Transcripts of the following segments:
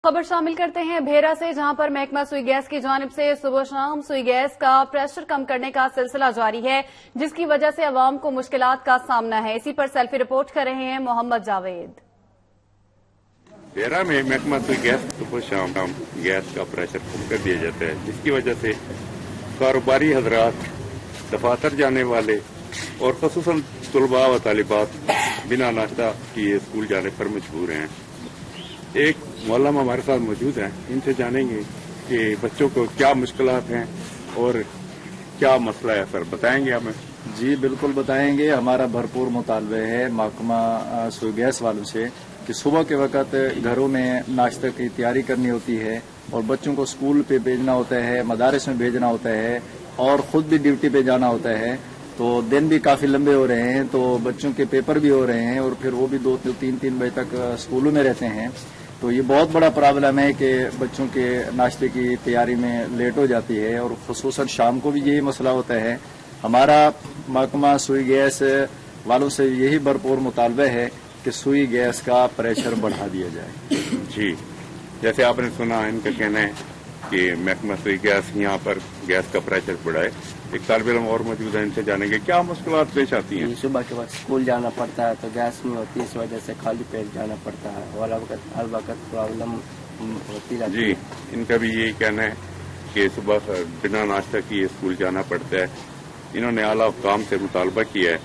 खबर शामिल करते हैं भेरा से, जहां पर महकमा सुई गैस की जानिब से सुबह शाम सुई गैस का प्रेशर कम करने का सिलसिला जारी है, जिसकी वजह से अवाम को मुश्किलात का सामना है। इसी पर सेल्फी रिपोर्ट कर रहे हैं मोहम्मद जावेद। भेरा में महकमा सुई गैस सुबह शाम गैस का प्रेशर कम कर दिया जाता है, जिसकी वजह से कारोबारी हजरात, दफातर जाने वाले और खसूसन तलबा व तालिबात बिना नाश्ता किए स्कूल जाने पर मजबूर हैं। एक मौलाम हमारे साथ मौजूद हैं, इनसे जानेंगे कि बच्चों को क्या मुश्किलात हैं और क्या मसला है। सर बताएंगे हमें? जी बिल्कुल बताएंगे। हमारा भरपूर मुतालबे है महकमा सुई गैस वालों से कि सुबह के वक्त घरों में नाश्ते की तैयारी करनी होती है और बच्चों को स्कूल पे भेजना होता है, मदारिस में भेजना होता है और खुद भी ड्यूटी पे जाना होता है। तो दिन भी काफी लंबे हो रहे हैं, तो बच्चों के पेपर भी हो रहे हैं और फिर वो भी 2-3 बजे तक स्कूलों में रहते हैं। तो ये बहुत बड़ा प्रॉब्लम है कि बच्चों के नाश्ते की तैयारी में लेट हो जाती है और खुसूसन शाम को भी यही मसला होता है। हमारा महकमा सुई गैस वालों से यही भरपूर मुतालबा है कि सुई गैस का प्रेशर बढ़ा दिया जाए। जी, जैसे आपने सुना, इनका कहना है कि महकमा सुई गैस यहाँ पर गैस का प्रेशर बढ़ाए। एक तालिब इल्म और मौजूद है, इनसे जानेंगे क्या मुश्किलात पेश आती हैं। सुबह के वक्त स्कूल जाना पड़ता है तो गैस नहीं होती, इस वजह से खाली पेट जाना पड़ता है और हर वक्त प्रॉब्लम होती रहती है। जी, इनका भी यही कहना है कि सुबह बिना नाश्ता किए स्कूल जाना पड़ता है। इन्होंने आला हुकाम से मुतालबा किया है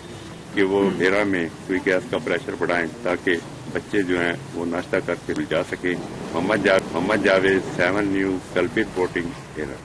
कि वो भेरा में सुई गैस का प्रेशर बढ़ाएं ताकि बच्चे जो हैं वो नाश्ता करके भी जा सके। Mohammad Javed, 7 News, selfie reporting भेरा।